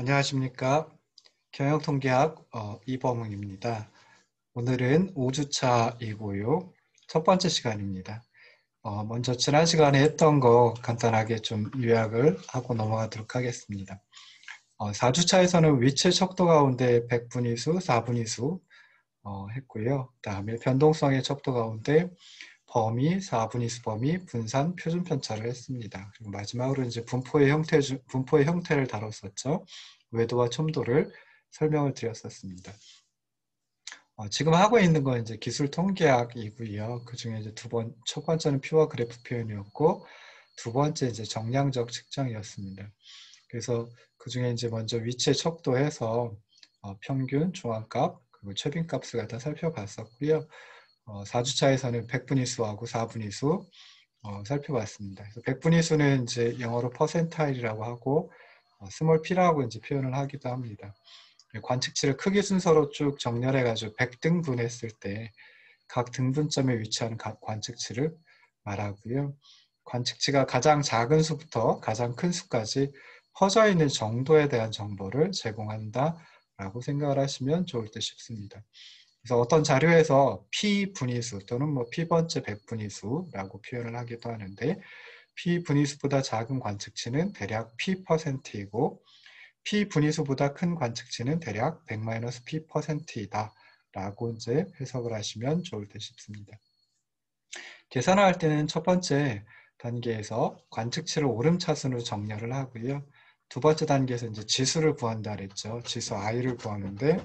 안녕하십니까. 경영통계학 이범웅입니다. 오늘은 5주차이고요. 첫 번째 시간입니다. 먼저 지난 시간에 했던 거 간단하게 좀 요약을 하고 넘어가도록 하겠습니다. 4주차에서는 위치 척도 가운데 백분위수, 4분위수 했고요. 그 다음에 변동성의 척도 가운데 범위, 4분위수 범위, 분산, 표준 편차를 했습니다. 그리고 마지막으로 이제 분포의 형태를 다뤘었죠. 외도와 첨도를 설명을 드렸었습니다. 지금 하고 있는 건 이제 기술 통계학이고요. 그 중에 이제 첫 번째는 퓨어 그래프 표현이었고, 두 번째 이제 정량적 측정이었습니다. 그래서 그 중에 이제 먼저 위치의 척도해서 평균, 중앙값, 그리고 최빈값을 갖다 살펴봤었고요. 4주차에서는 백분위수하고 4분위수 살펴봤습니다. 그래서 백분위수는 이제 영어로 퍼센타일이라고 하고 스몰 p라고 이제 표현을 하기도 합니다. 관측치를 크기 순서로 쭉 정렬해가지고 100등분했을 때 각 등분점에 위치하는 각 관측치를 말하고요. 관측치가 가장 작은 수부터 가장 큰 수까지 퍼져 있는 정도에 대한 정보를 제공한다라고 생각을 하시면 좋을 듯 싶습니다. 그래서 어떤 자료에서 P분위수 또는 뭐 P번째 백분위수라고 표현을 하기도 하는데 P분위수보다 작은 관측치는 대략 P%이고 P분위수보다 큰 관측치는 대략 100-P%이다 라고 이제 해석을 하시면 좋을 듯 싶습니다. 계산할 때는 첫 번째 단계에서 관측치를 오름차순으로 정렬을 하고요. 두 번째 단계에서 이제 지수를 구한다 그랬죠. 지수 i를 구하는데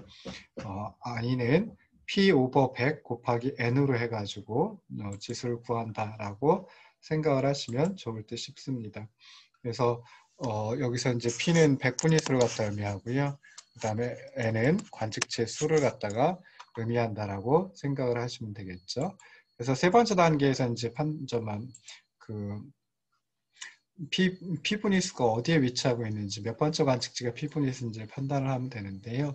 i는 p 오버 100 곱하기 n으로 해가지고 지수를 구한다라고 생각을 하시면 좋을 듯 싶습니다. 그래서 여기서 이제 p는 백분위수를 갖다 의미하고요. 그 다음에 n은 관측치의 수를 갖다가 의미한다라고 생각을 하시면 되겠죠. 그래서 세 번째 단계에서 이제 판점한 그 P분위수가 어디에 위치하고 있는지 몇 번째 관측치가 P분위수인지 판단을 하면 되는데요.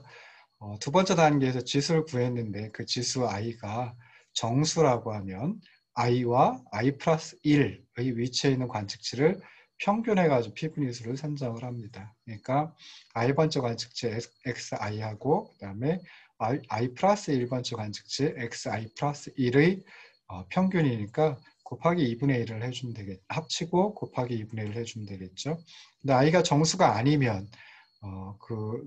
두 번째 단계에서 지수를 구했는데 그 지수 i가 정수라고 하면 i와 i 플러스 1의 위치에 있는 관측치를 평균해가지고 P분위수를 산정을 합니다. 그러니까 i번째 관측치 xi하고 그 다음에 i 플러스 1번째 관측치 xi 플러스 1의 평균이니까 곱하기 2분의 1을 해주면 되겠죠. 합치고 곱하기 2분의 1을 해주면 되겠죠. 근데 i가 정수가 아니면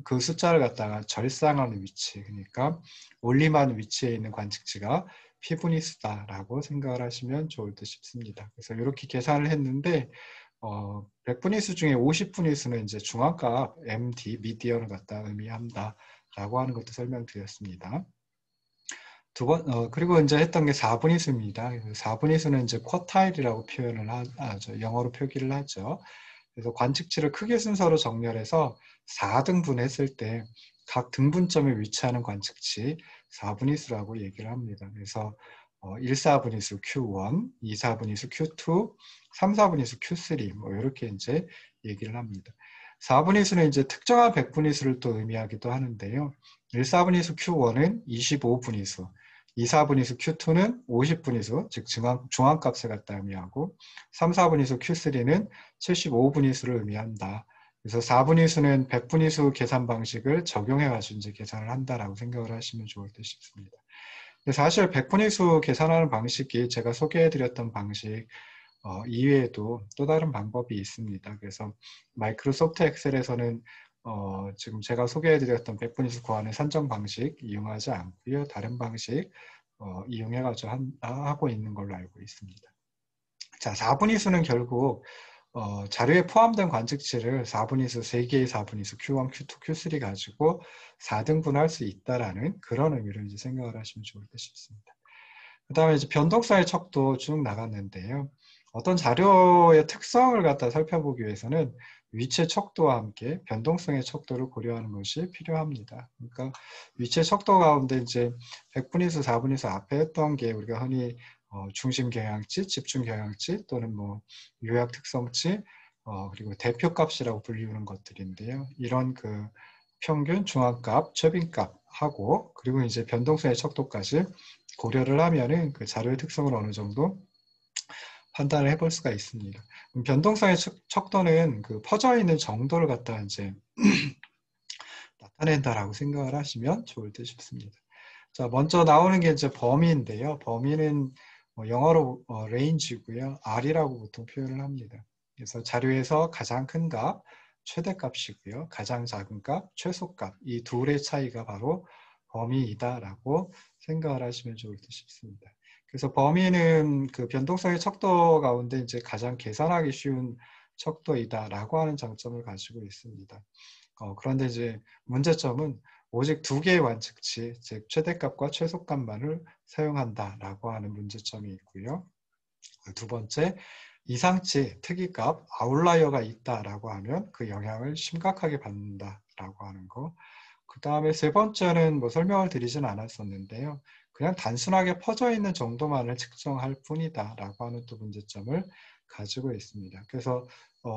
그 숫자를 갖다가 절상하는 위치, 그러니까 올림하는 위치에 있는 관측치가 P분위수다라고 생각을 하시면 좋을 듯 싶습니다. 그래서 이렇게 계산을 했는데 100분위수 중에 50분위수는 이제 중앙값 MD, 미디언을 갖다 의미한다라고 하는 것도 설명드렸습니다. 그리고 이제 했던 게 4분위수입니다. 4분위수는 이제 쿼타일이라고 표현을 하죠. 영어로 표기를 하죠. 그래서 관측치를 크기 순서로 정렬해서 4등분 했을 때 각 등분점에 위치하는 관측치 4분위수라고 얘기를 합니다. 그래서 1,4분위수 Q1, 2,4분위수 Q2, 3,4분위수 Q3 뭐 이렇게 이제 얘기를 합니다. 4분위수는 이제 특정한 백분위수를 또 의미하기도 하는데요. 1,4분위수 Q1은 25분위수, 2,4분위수 Q2는 50분위수, 즉 중앙값을 갖다 의미하고 3,4분위수 Q3는 75분위수를 의미한다. 그래서 4분위수는 100분위수 계산 방식을 적용해가지고 이제 계산을 한다라고 생각을 하시면 좋을 듯 싶습니다. 근데 사실 100분위수 계산하는 방식이 제가 소개해드렸던 방식 이외에도 또 다른 방법이 있습니다. 그래서 마이크로소프트 엑셀에서는 지금 제가 소개해드렸던 100분위수 구하는 산정 방식 이용하지 않고요. 다른 방식 이용해가지고 하고 있는 걸로 알고 있습니다. 자, 4분위수는 결국 자료에 포함된 관측치를 4분위수 3개의 4분위수 Q1, Q2, Q3 가지고 4등분할 수 있다라는 그런 의미로 이제 생각을 하시면 좋을 듯 싶습니다. 그 다음에 이제 변동성의 척도 쭉 나갔는데요. 어떤 자료의 특성을 갖다 살펴보기 위해서는 위치의 척도와 함께 변동성의 척도를 고려하는 것이 필요합니다. 그러니까 위치의 척도 가운데 이제 백분위수, 4분위수 앞에 했던 게 우리가 흔히 중심 경향치, 집중 경향치 또는 뭐 요약 특성치 그리고 대표값이라고 불리우는 것들인데요. 이런 그 평균, 중앙값, 최빈값 하고 그리고 이제 변동성의 척도까지 고려를 하면은 그 자료의 특성을 어느 정도 판단을 해볼 수가 있습니다. 변동성의 척도는 그 퍼져 있는 정도를 갖다 이제 쳐낸다라고 생각을 하시면 좋을 듯 싶습니다. 자, 먼저 나오는 게 이제 범위인데요. 범위는 영어로 range고요. R이라고 보통 표현을 합니다. 그래서 자료에서 가장 큰 값, 최대값이고요. 가장 작은 값, 최소값. 이 둘의 차이가 바로 범위이다라고 생각을 하시면 좋을 듯 싶습니다. 그래서 범위는 그 변동성의 척도 가운데 이제 가장 계산하기 쉬운 척도이다라고 하는 장점을 가지고 있습니다. 그런데 이제 문제점은 오직 두 개의 관측치, 즉 최대값과 최소값만을 사용한다라고 하는 문제점이 있고요. 두 번째, 이상치, 특이값, 아웃라이어가 있다라고 하면 그 영향을 심각하게 받는다라고 하는 거. 그 다음에 세 번째는 뭐 설명을 드리진 않았었는데요. 그냥 단순하게 퍼져 있는 정도만을 측정할 뿐이다라고 하는 또 문제점을 가지고 있습니다. 그래서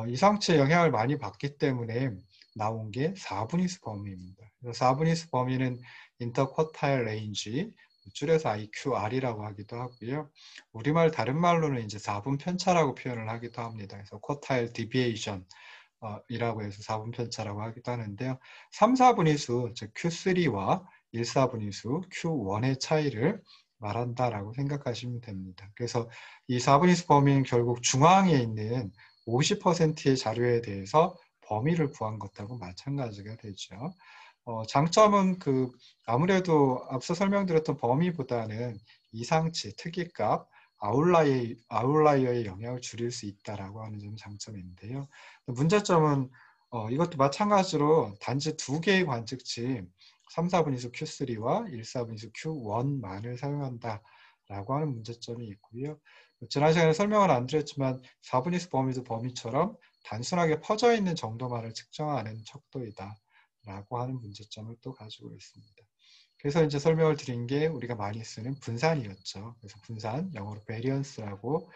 이상치의 영향을 많이 받기 때문에 나온 게 4분위수 범위입니다. 4분위수 범위는 인터쿼타일 레인지, 줄여서 IQR이라고 하기도 하고요. 우리말 다른 말로는 이제 4분 편차라고 표현을 하기도 합니다. 그래서 쿼타일 디비에이션 이라고 해서 4분 편차라고 하기도 하는데요. 3, 4분위수, 즉 Q3와 1, 4분위수 Q1의 차이를 말한다라고 생각하시면 됩니다. 그래서 이 4분위수 범위는 결국 중앙에 있는 50%의 자료에 대해서 범위를 구한 것하고 마찬가지가 되죠. 장점은 아무래도 앞서 설명드렸던 범위보다는 이상치, 특이값, 아웃라이어의 영향을 줄일 수 있다라고 하는 점이 장점인데요. 문제점은 이것도 마찬가지로 단지 두 개의 관측치 3, 4분위수 Q3와 1, 4분위수 Q1만을 사용한다라고 하는 문제점이 있고요. 지난 시간에 설명을 안 드렸지만 4분위수 범위도 범위처럼 단순하게 퍼져 있는 정도만을 측정하는 척도이다 라고 하는 문제점을 또 가지고 있습니다. 그래서 이제 설명을 드린 게 우리가 많이 쓰는 분산이었죠. 그래서 분산, 영어로 variance라고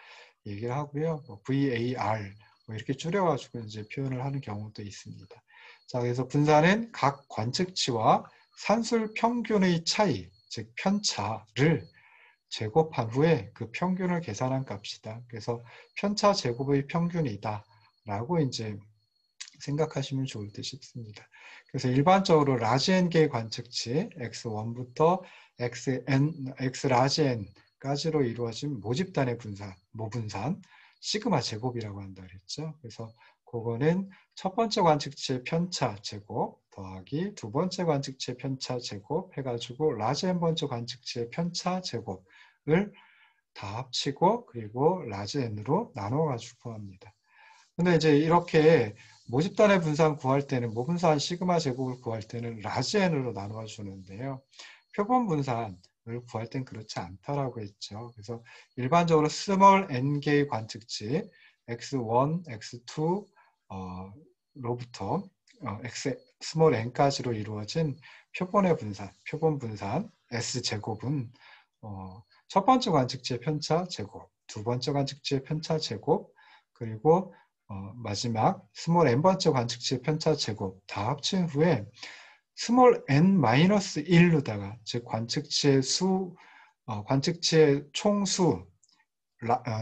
얘기를 하고요. VAR 이렇게 줄여가지고 이제 표현을 하는 경우도 있습니다. 자, 그래서 분산은 각 관측치와 산술 평균의 차이, 즉 편차를 제곱한 후에 그 평균을 계산한 값이다. 그래서 편차 제곱의 평균이다. 라고 이제 생각하시면 좋을 듯 싶습니다. 그래서 일반적으로 라지 n개의 관측치 x1부터 x 라지 n까지로 이루어진 모집단의 분산, 모분산 시그마 제곱이라고 한다 그랬죠. 그래서 그거는 첫 번째 관측치의 편차 제곱 더하기 두 번째 관측치의 편차 제곱 해가지고 라지 n 번째 관측치의 편차 제곱을 다 합치고 그리고 라지 n으로 나눠가지고 구합니다. 근데 이제 이렇게 모집단의 분산 구할 때는 모분산 시그마 제곱을 구할 때는 라지 n으로 나누어 주는데요. 표본 분산을 구할 땐 그렇지 않다라고 했죠. 그래서 일반적으로 스몰 n개의 관측치 x1, x2 로부터 스몰 n까지로 이루어진 표본의 분산, 표본 분산 S제곱은 첫 번째 관측치의 편차 제곱, 두 번째 관측치의 편차 제곱, 그리고 마지막 스몰 n번째 관측치의 편차 제곱 다 합친 후에 스몰 n-1로다가 즉 관측치의 관측치의 총수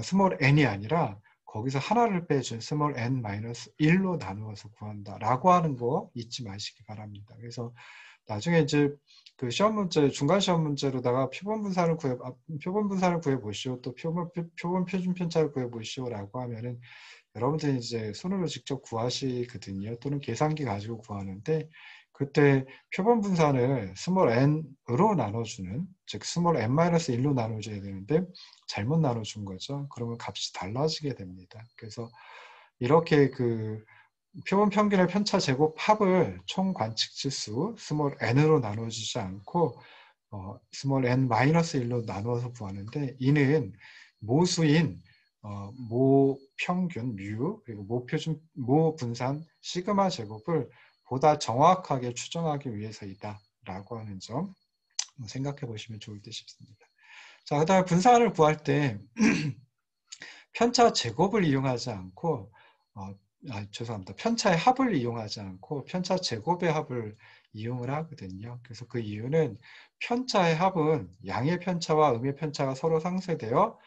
스몰 n이 아니라 거기서 하나를 빼준 스몰 n-1로 나누어서 구한다라고 하는 거 잊지 마시기 바랍니다. 그래서 나중에 이제 그 시험 문제, 중간 시험 문제로다가 표본 분산을 구해 보시오, 또 표본 표준 편차를 구해 보시오라고 하면은 여러분들이 이제 손으로 직접 구하시거든요. 또는 계산기 가지고 구하는데 그때 표본 분산을 스몰 n으로 나눠주는, 즉 스몰 n-1로 나눠줘야 되는데 잘못 나눠준 거죠. 그러면 값이 달라지게 됩니다. 그래서 이렇게 그 표본 평균의 편차 제곱 합을 총 관측치 수 스몰 n으로 나눠주지 않고 스몰 n-1로 나누어서 구하는데 이는 모수인 모 평균 뮤 그리고 모 분산 시그마 제곱을 보다 정확하게 추정하기 위해서이다 라고 하는 점 생각해 보시면 좋을 듯 싶습니다. 자, 그 다음에 분산을 구할 때 편차 제곱을 이용하지 않고 죄송합니다. 편차의 합을 이용하지 않고 편차 제곱의 합을 이용을 하거든요. 그래서 그 이유는 편차의 합은 양의 편차와 음의 편차가 서로 상쇄되어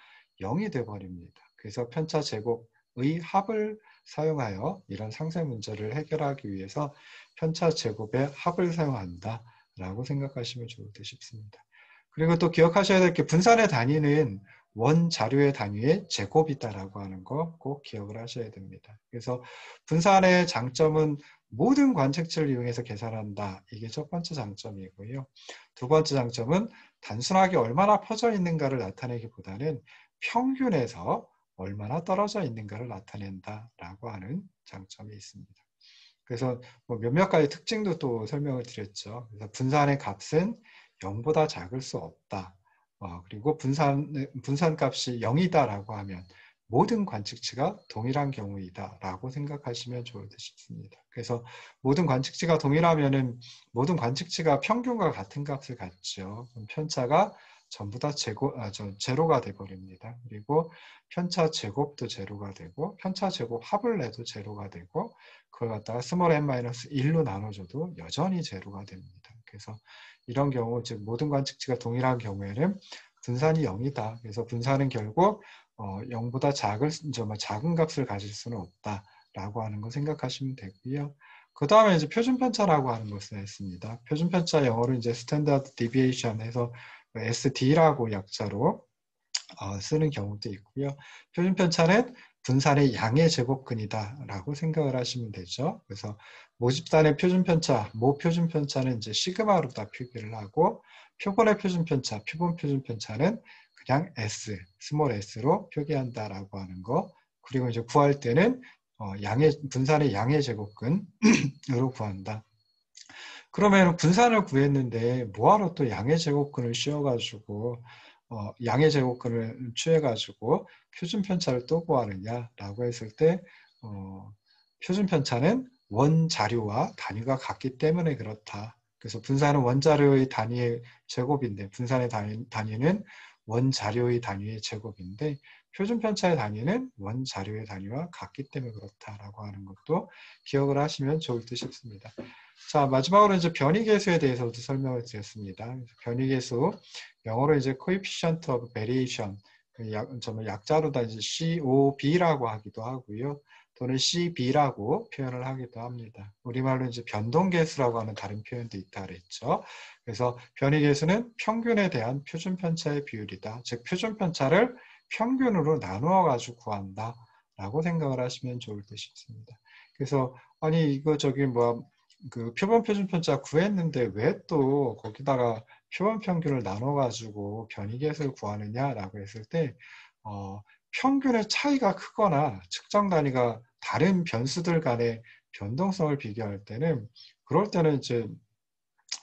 0이 되어버립니다. 그래서 편차 제곱의 합을 사용하여 이런 상세 문제를 해결하기 위해서 편차 제곱의 합을 사용한다 라고 생각하시면 좋을 듯 싶습니다. 그리고 또 기억하셔야 될 게 분산의 단위는 원 자료의 단위의 제곱이다라고 하는 거 꼭 기억을 하셔야 됩니다. 그래서 분산의 장점은 모든 관측치를 이용해서 계산한다. 이게 첫 번째 장점이고요. 두 번째 장점은 단순하게 얼마나 퍼져 있는가를 나타내기보다는 평균에서 얼마나 떨어져 있는가를 나타낸다라고 하는 장점이 있습니다. 그래서 뭐 몇몇 가지 특징도 또 설명을 드렸죠. 그래서 분산의 값은 0보다 작을 수 없다. 그리고 분산값이 0이다라고 하면 모든 관측치가 동일한 경우이다라고 생각하시면 좋을 듯 싶습니다. 그래서 모든 관측치가 동일하면은 모든 관측치가 평균과 같은 값을 갖죠. 그럼 편차가 전부 다 제로가 돼버립니다. 그리고 편차 제곱도 제로가 되고 편차 제곱 합을 내도 제로가 되고 그걸 갖다가 스몰 n-1로 나눠줘도 여전히 제로가 됩니다. 그래서 이런 경우, 즉 모든 관측치가 동일한 경우에는 분산이 0이다. 그래서 분산은 결국 0보다 작은 값을 가질 수는 없다라고 하는 거 생각하시면 되고요. 그 다음에 이제 표준 편차라고 하는 것을 했습니다. 표준 편차 영어로 이제 스탠다드 디비에이션 해서 SD라고 약자로 쓰는 경우도 있고요. 표준 편차는 분산의 양의 제곱근이다라고 생각을 하시면 되죠. 그래서 모집단의 표준 편차, 모 표준 편차는 이제 시그마로 다 표기를 하고 표본의 표준 편차, 표본 표준 편차는 그냥 S, 스몰 s로 표기한다라고 하는 거. 그리고 이제 구할 때는 분산의 양의 제곱근으로 구한다. 그러면 분산을 구했는데 뭐하러 또 양의 제곱근을 씌워가지고 양의 제곱근을 취해가지고 표준 편차를 또 구하느냐라고 했을 때 표준 편차는 원 자료와 단위가 같기 때문에 그렇다. 그래서 분산은 원 자료의 단위의 제곱인데 분산의 단위는 원 자료의 단위의 제곱인데 표준 편차의 단위는 원 자료의 단위와 같기 때문에 그렇다라고 하는 것도 기억을 하시면 좋을 듯 싶습니다. 자, 마지막으로 이제 변이계수에 대해서도 설명을 드렸습니다. 변이계수, 영어로 이제 coefficient of variation, 약자로다 이제 COB라고 하기도 하고요. 또는 CB라고 표현을 하기도 합니다. 우리말로 이제 변동계수라고 하는 다른 표현도 있다 그랬죠. 그래서 변이계수는 평균에 대한 표준편차의 비율이다. 즉, 표준편차를 평균으로 나누어 가지고 구한다. 라고 생각을 하시면 좋을 듯 싶습니다. 그래서, 아니, 이거 그 표본 표준 편차 구했는데 왜 또 거기다가 표본 평균을 나눠 가지고 변이계수를 구하느냐라고 했을 때 평균의 차이가 크거나 측정 단위가 다른 변수들 간의 변동성을 비교할 때는 그럴 때는 이제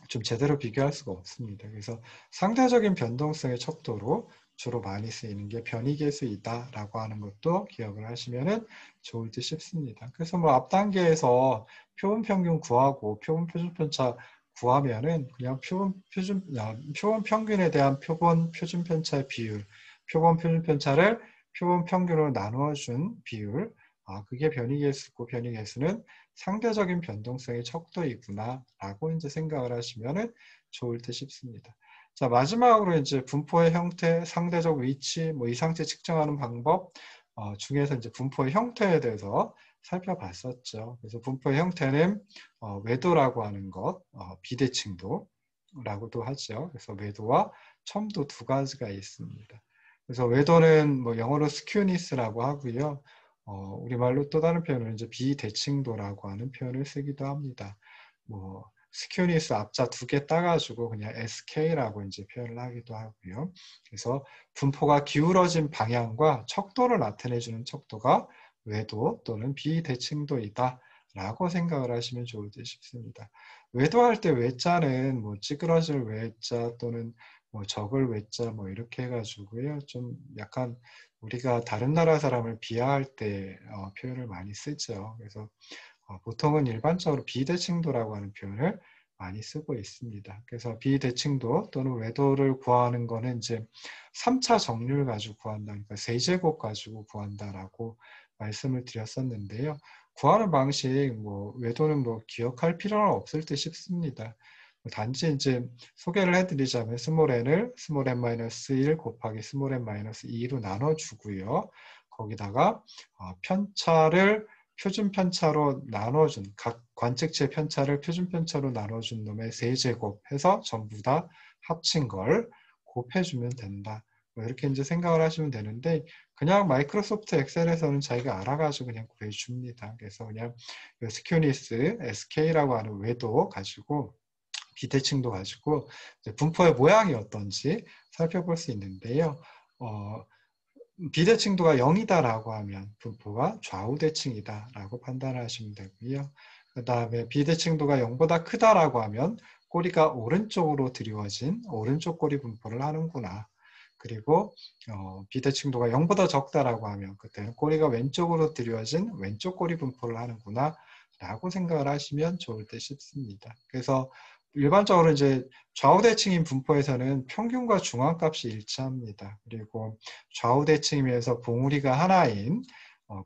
좀 제대로 비교할 수가 없습니다. 그래서 상대적인 변동성의 척도로 주로 많이 쓰이는 게 변이계수이다라고 하는 것도 기억을 하시면 좋을 듯 싶습니다. 그래서 뭐 앞 단계에서 표본 평균 구하고 표본 표준 편차 구하면은 그냥 표본 평균에 대한 표본 표준 편차의 비율, 표본 표준 편차를 표본 평균으로 나누어 준 비율, 그게 변이계수고 변이계수는 상대적인 변동성의 척도이구나 라고 이제 생각을 하시면 좋을 듯 싶습니다. 자, 마지막으로 이제 분포의 형태, 상대적 위치, 뭐 이상치 측정하는 방법 중에서 이제 분포의 형태에 대해서 살펴봤었죠. 그래서 분포의 형태는 외도라고 하는 것, 비대칭도라고도 하죠. 그래서 외도와 첨도 두 가지가 있습니다. 그래서 외도는 뭐 영어로 스큐니스라고 하고요. 우리말로 또 다른 표현은 이제 비대칭도라고 하는 표현을 쓰기도 합니다. 뭐 스큐니스 앞자 두 개 따가지고 그냥 SK라고 이제 표현을 하기도 하고요. 그래서 분포가 기울어진 방향과 척도를 나타내주는 척도가 외도 또는 비대칭도이다 라고 생각을 하시면 좋을 듯 싶습니다. 외도할 때 외자는 뭐 찌그러질 외자 또는 뭐 적을 외자 뭐 이렇게 해가지고요. 좀 약간 우리가 다른 나라 사람을 비하할 때 표현을 많이 쓰죠. 그래서 보통은 일반적으로 비대칭도라고 하는 표현을 많이 쓰고 있습니다. 그래서 비대칭도 또는 외도를 구하는 거는 이제 3차 정률 가지고 구한다. 그러니까 세제곱 가지고 구한다라고 말씀을 드렸었는데요. 구하는 방식, 뭐 외도는 뭐 기억할 필요는 없을 듯 싶습니다. 단지 이제 소개를 해드리자면 스몰 n을 스몰 n-1 곱하기 스몰 n-2로 나눠주고요. 거기다가 편차를 표준 편차로 나눠준 각 관측치의 편차를 표준 편차로 나눠준 놈의 세제곱 해서 전부 다 합친 걸 곱해주면 된다. 뭐 이렇게 이제 생각을 하시면 되는데 그냥 마이크로소프트 엑셀에서는 자기가 알아가지고 그냥 구해줍니다. 그래서 그냥 스큐니스 SK라고 하는 외도 가지고 비대칭도 가지고 분포의 모양이 어떤지 살펴볼 수 있는데요. 비대칭도가 0이다라고 하면 분포가 좌우대칭이다라고 판단하시면 되고요. 그 다음에 비대칭도가 0보다 크다라고 하면 꼬리가 오른쪽으로 드리워진 오른쪽 꼬리 분포를 하는구나. 그리고 비대칭도가 0보다 적다라고 하면 그때는 꼬리가 왼쪽으로 드리워진 왼쪽 꼬리 분포를 하는구나 라고 생각을 하시면 좋을 듯 싶습니다. 그래서 일반적으로 이제 좌우대칭인 분포에서는 평균과 중앙값이 일치합니다. 그리고 좌우대칭이면서 봉우리가 하나인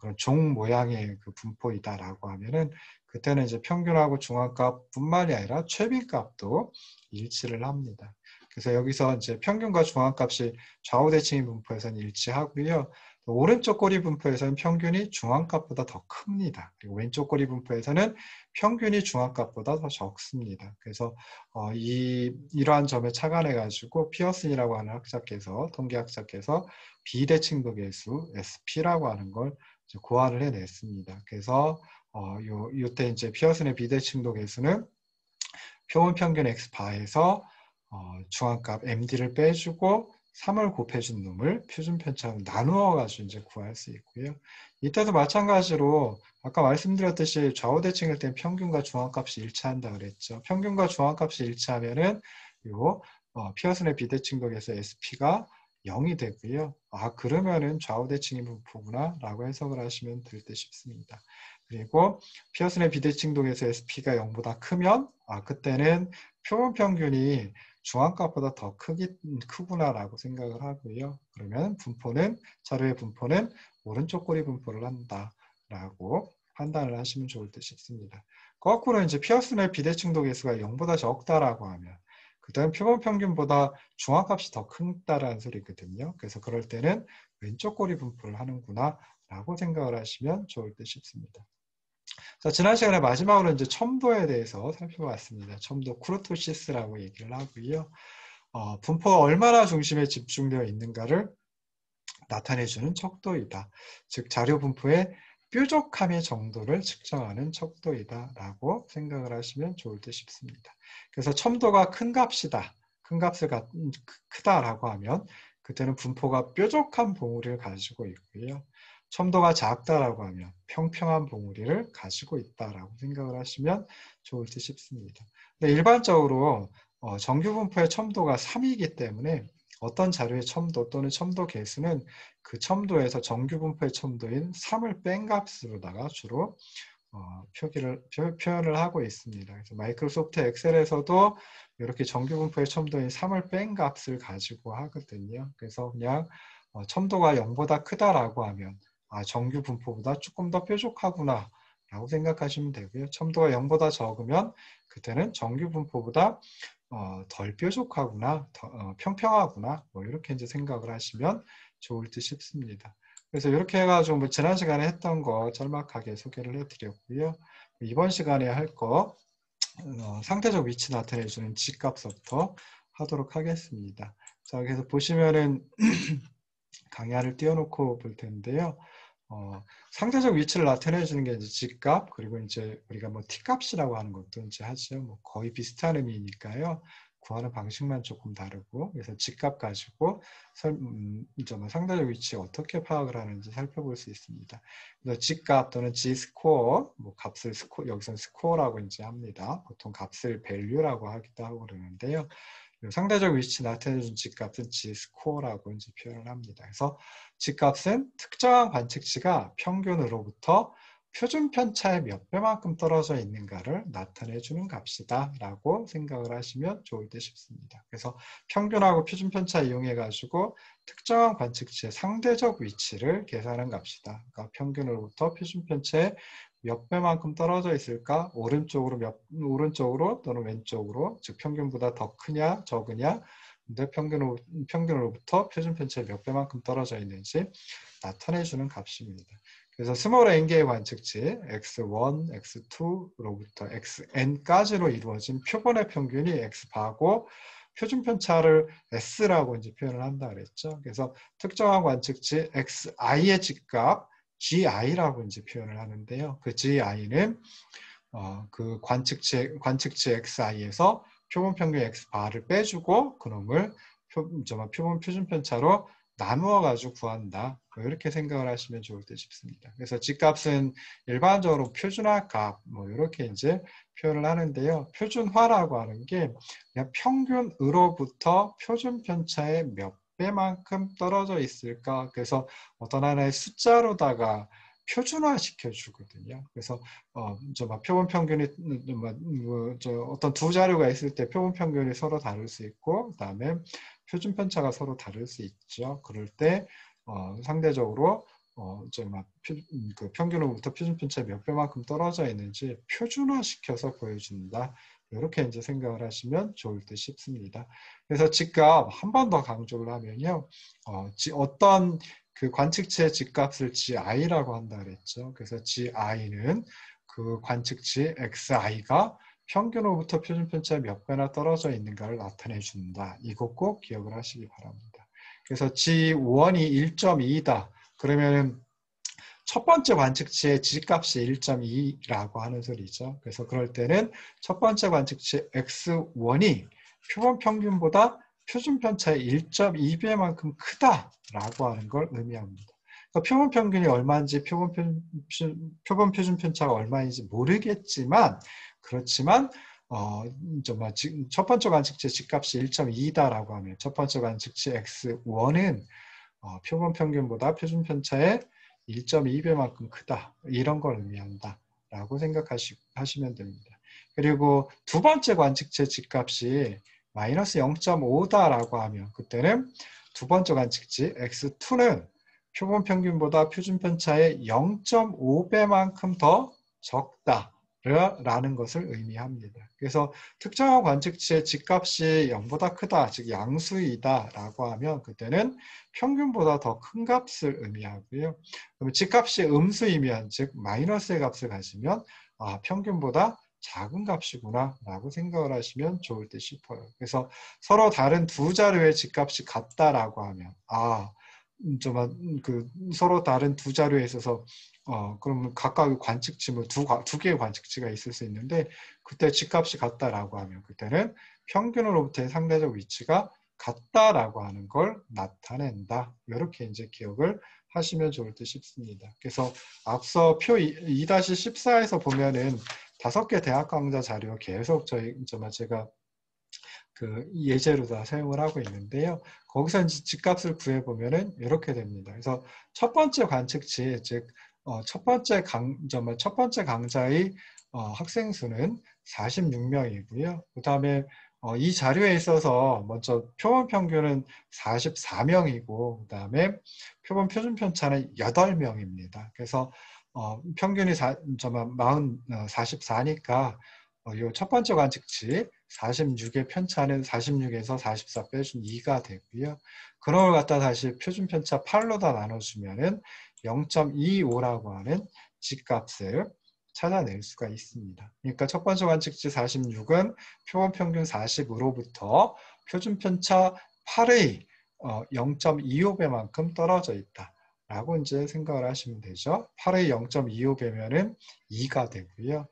그런 종 모양의 그 분포이다라고 하면은 그때는 이제 평균하고 중앙값뿐만이 아니라 최빈값도 일치를 합니다. 그래서 여기서 이제 평균과 중앙값이 좌우대칭인 분포에서는 일치하고요. 오른쪽 꼬리 분포에서는 평균이 중앙값보다 더 큽니다. 그리고 왼쪽 꼬리 분포에서는 평균이 중앙값보다 더 적습니다. 그래서 이러한 점에 착안해 가지고 피어슨이라고 하는 학자께서 통계학자께서 비대칭도 계수 SP라고 하는 걸 이제 고안을 해냈습니다. 그래서 요때 이제 피어슨의 비대칭도 계수는 표본 평균 X바에서 중앙값 MD를 빼주고 3을 곱해준 놈을 표준 편차로 나누어 가지고 이제 구할 수 있고요. 이때도 마찬가지로 아까 말씀드렸듯이 좌우대칭일 땐 평균과 중앙값이 일치한다 그랬죠. 평균과 중앙값이 일치하면은 요 피어슨의 비대칭도에서 SP가 0이 되고요. 그러면은 좌우대칭인 분포구나 라고 해석을 하시면 될 듯 싶습니다. 그리고 피어슨의 비대칭도에서 SP가 0보다 크면 그때는 표본 평균이 중앙값보다 더 크구나라고 생각을 하고요. 그러면 자료의 분포는 오른쪽 꼬리 분포를 한다라고 판단을 하시면 좋을 듯 싶습니다. 거꾸로 이제 피어슨의 비대칭도 계수가 0보다 적다라고 하면 그다음 표본 평균보다 중앙값이 더 크다라는 소리거든요. 그래서 그럴 때는 왼쪽 꼬리 분포를 하는구나 라고 생각을 하시면 좋을 듯 싶습니다. 자, 지난 시간에 마지막으로 이제 첨도에 대해서 살펴봤습니다. 첨도 쿠르토시스라고 얘기를 하고요. 분포가 얼마나 중심에 집중되어 있는가를 나타내주는 척도이다. 즉 자료 분포의 뾰족함의 정도를 측정하는 척도이다라고 생각을 하시면 좋을 듯 싶습니다. 그래서 첨도가 큰 값이다. 큰 값을 크다라고 하면 그때는 분포가 뾰족한 봉우리를 가지고 있고요. 첨도가 작다라고 하면 평평한 봉우리를 가지고 있다라고 생각을 하시면 좋을 듯 싶습니다. 근데 일반적으로 정규 분포의 첨도가 3이기 때문에 어떤 자료의 첨도 또는 첨도 개수는 그 첨도에서 정규 분포의 첨도인 3을 뺀 값으로다가 주로 표현을 하고 있습니다. 그래서 마이크로소프트 엑셀에서도 이렇게 정규 분포의 첨도인 3을 뺀 값을 가지고 하거든요. 그래서 그냥 첨도가 0보다 크다라고 하면 정규 분포보다 조금 더 뾰족하구나 라고 생각하시면 되고요. 첨도가 0보다 적으면 그때는 정규 분포보다 덜 뾰족하구나, 평평하구나, 뭐 이렇게 이제 생각을 하시면 좋을 듯 싶습니다. 그래서 이렇게 해가지고 뭐 지난 시간에 했던 거 짤막하게 소개를 해드렸고요. 이번 시간에 할 거 상대적 위치 나타내주는 G값부터 하도록 하겠습니다. 자, 그래서 보시면은 강의안을 띄워놓고 볼 텐데요. 상대적 위치를 나타내주는 게 이제 G값, 그리고 이제 우리가 뭐 T값이라고 하는 것도 이제 하죠. 뭐 거의 비슷한 의미니까요. 구하는 방식만 조금 다르고, 그래서 G값 가지고 이제 뭐 상대적 위치 어떻게 파악을 하는지 살펴볼 수 있습니다. 그래서 G값 또는 G스코어, 뭐 값을 여기서는 스코어라고 이제 합니다. 보통 값을 value라고 하기도 하고 그러는데요. 상대적 위치 나타내준 G값은 G스코어라고 이제 표현을 합니다. 그래서 G값은 특정한 관측치가 평균으로부터 표준 편차의 몇 배만큼 떨어져 있는가를 나타내주는 값이다 라고 생각을 하시면 좋을 듯 싶습니다. 그래서 평균하고 표준 편차 이용해 가지고 특정한 관측치의 상대적 위치를 계산한 값이다. 그러니까 평균으로부터 표준 편차의 몇 배만큼 떨어져 있을까? 오른쪽으로 또는 왼쪽으로, 즉 평균보다 더 크냐 적으냐, 근데 평균으로부터 표준 편차의 몇 배만큼 떨어져 있는지 나타내주는 값입니다. 그래서 스몰 n개의 관측치 x1, x2로부터 xn까지로 이루어진 표본의 평균이 x바고 표준 편차를 s라고 이제 표현을 한다 그랬죠. 그래서 특정한 관측치 xi의 집값 gi라고 이제 표현을 하는데요. 그 gi는 그 관측치 xi에서 표본 평균 x바를 빼주고 그놈을 표본 표준 편차로 나누어 가지고 구한다. 이렇게 생각을 하시면 좋을 듯 싶습니다. 그래서 집값은 일반적으로 표준화 값 이렇게 이제 표현을 하는데요. 표준화라고 하는 게 그냥 평균으로부터 표준 편차의 몇 배만큼 떨어져 있을까. 그래서 어떤 하나의 숫자로다가 표준화 시켜주거든요. 그래서 표본 평균이 어떤 두 자료가 있을 때 표본 평균이 서로 다를 수 있고, 그다음에 표준 편차가 서로 다를 수 있죠. 그럴 때 상대적으로 그 평균으로부터 표준 편차 몇 배만큼 떨어져 있는지 표준화 시켜서 보여준다. 이렇게 이제 생각을 하시면 좋을 듯 싶습니다. 그래서 집값 한 번 더 강조를 하면요, 어떤 그 관측치의 집값을 gi라고 한다 그랬죠. 그래서 gi는 그 관측치 xi가 평균으로부터 표준 편차 몇 배나 떨어져 있는가를 나타내 준다. 이거 꼭 기억을 하시기 바랍니다. 그래서 G1이 1.2다. 그러면 첫 번째 관측치의 G값이 1.2라고 하는 소리죠. 그래서 그럴 때는 첫 번째 관측치 X1이 표본 평균보다 표준 편차의 1.2배만큼 크다라고 하는 걸 의미합니다. 그러니까 표본 평균이 얼마인지 표본 표준 편차가 얼마인지 모르겠지만 그렇지만 첫 번째 관측치 G값이 1.2다라고 하면 첫 번째 관측치 X1은 표본 평균보다 표준 편차의 1.2배만큼 크다. 이런 걸 의미한다. 라고 생각하시면 됩니다. 그리고 두 번째 관측체 G값이 마이너스 0.5다라고 하면 그때는 두 번째 관측치 X2는 표본 평균보다 표준 편차의 0.5배만큼 더 적다. 라는 것을 의미합니다. 그래서 특정한 관측치의 G값이 0보다 크다, 즉 양수이다 라고 하면 그때는 평균보다 더 큰 값을 의미하고요. 그럼 G값이 음수이면, 즉 마이너스의 값을 가지면 평균보다 작은 값이구나 라고 생각을 하시면 좋을 듯 싶어요. 그래서 서로 다른 두 자료의 G값이 같다라고 하면 서로 다른 두 자료에 있어서 그러면 각각의 관측치 두 개의 관측치가 있을 수 있는데 그때 G값이 같다라고 하면 그때는 평균으로부터의 상대적 위치가 같다라고 하는 걸 나타낸다. 이렇게 이제 기억을 하시면 좋을 듯 싶습니다. 그래서 앞서 표 2-14에서 보면은 5개 대학 강좌 자료 계속 제가 그 예제로 다 사용을 하고 있는데요. 거기서 이제 G값을 구해보면은 이렇게 됩니다. 그래서 첫 번째 관측치, 즉 첫 번째 강좌의 학생 수는 46명이고요. 그 다음에 이 자료에 있어서 먼저 표본 평균은 44명이고 그 다음에 표본 표준 편차는 8명입니다. 그래서 평균이 44니까 이 첫 번째 관측치 46의 편차는 46에서 44 빼준 2가 되고요. 그걸 갖다 다시 표준 편차 8로다 나눠주면은 0.25라고 하는 G값을 찾아낼 수가 있습니다. 그러니까 첫 번째 관측치 46은 표본 평균 40으로부터 표준 편차 8의 0.25배만큼 떨어져 있다. 라고 이제 생각을 하시면 되죠. 8의 0.25배면은 2가 되고요.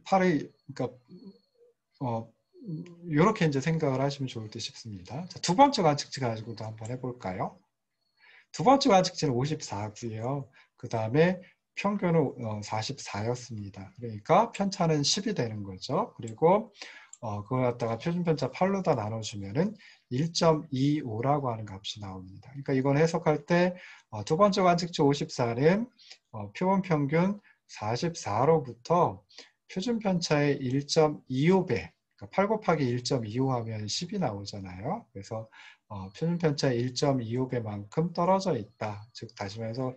팔의 그러니까 이렇게 이제 생각을 하시면 좋을 듯 싶습니다. 자, 두 번째 관측치 가지고도 한번 해볼까요? 두 번째 관측치는 54고요. 그 다음에 평균은 44였습니다. 그러니까 편차는 10이 되는 거죠. 그리고 그걸 갖다가 표준편차 8로다 나눠주면은 1.25라고 하는 값이 나옵니다. 그러니까 이건 해석할 때 두 번째 관측치 54는 표본 평균 44로부터 표준 편차의 1.25배, 그러니까 8 곱하기 1.25 하면 10이 나오잖아요. 그래서 표준 편차의 1.25배만큼 떨어져 있다. 즉 다시 말해서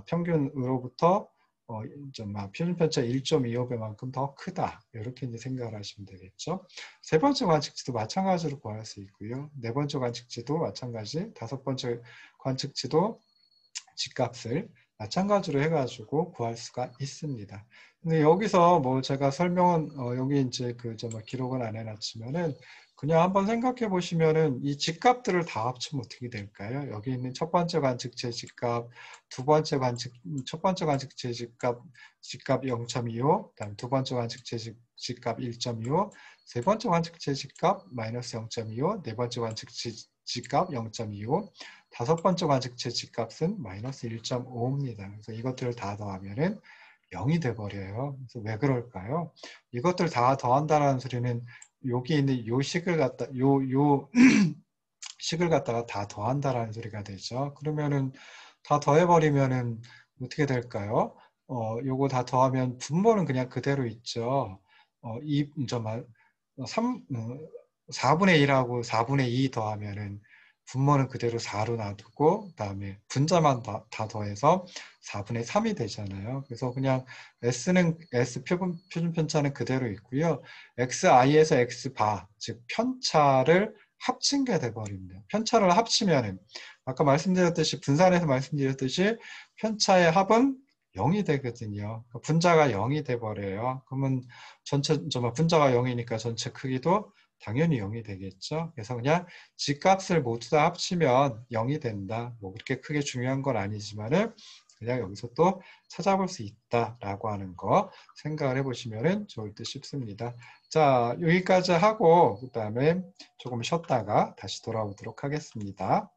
평균으로부터 표준편차 1.25배만큼 더 크다. 이렇게 이제 생각을 하시면 되겠죠. 세 번째 관측치도 마찬가지로 구할 수 있고요. 네 번째 관측치도 마찬가지, 다섯 번째 관측치도 집값을 마찬가지로 해가지고 구할 수가 있습니다. 근데 여기서 뭐 제가 설명은 여기 이제 기록은 안 해놨지만은 그냥 한번 생각해 보시면은 이 집값들을 다 합치면 어떻게 될까요? 여기 있는 첫 번째 관측체 집값, 첫 번째 관측체 집값 0.25, 그다음 두 번째 관측체 집값 1.25, 세 번째 관측체 집값 마이너스 0.25, 네 번째 관측체 집값 0.25, 다섯 번째 관측체 집값은 마이너스 1.5입니다. 그래서 이것들을 다 더하면은 0이 돼버려요. 그래서 왜 그럴까요? 이것들 다 더한다는 소리는 여기 있는 요 식을 식을 갖다가 다 더한다라는 소리가 되죠. 그러면은 다 더해버리면은 어떻게 될까요? 요거 다 더하면 분모는 그냥 그대로 있죠. 4분의 1하고 4분의 2 더하면은 분모는 그대로 4로 놔두고 그다음에 분자만 다 더해서 4분의 3이 되잖아요. 그래서 그냥 S 표준 편차는 그대로 있고요. XI에서 X바, 즉 편차를 합친 게 돼버립니다. 편차를 합치면은 아까 말씀드렸듯이 분산해서 말씀드렸듯이 편차의 합은 0이 되거든요. 분자가 0이 돼버려요. 그러면 분자가 0이니까 전체 크기도 당연히 0이 되겠죠. 그래서 그냥 집값을 모두 다 합치면 0이 된다. 뭐 그렇게 크게 중요한 건 아니지만은 그냥 여기서 또 찾아볼 수 있다라고 하는 거 생각을 해보시면 좋을 듯 싶습니다. 자, 여기까지 하고 그 다음에 조금 쉬었다가 다시 돌아오도록 하겠습니다.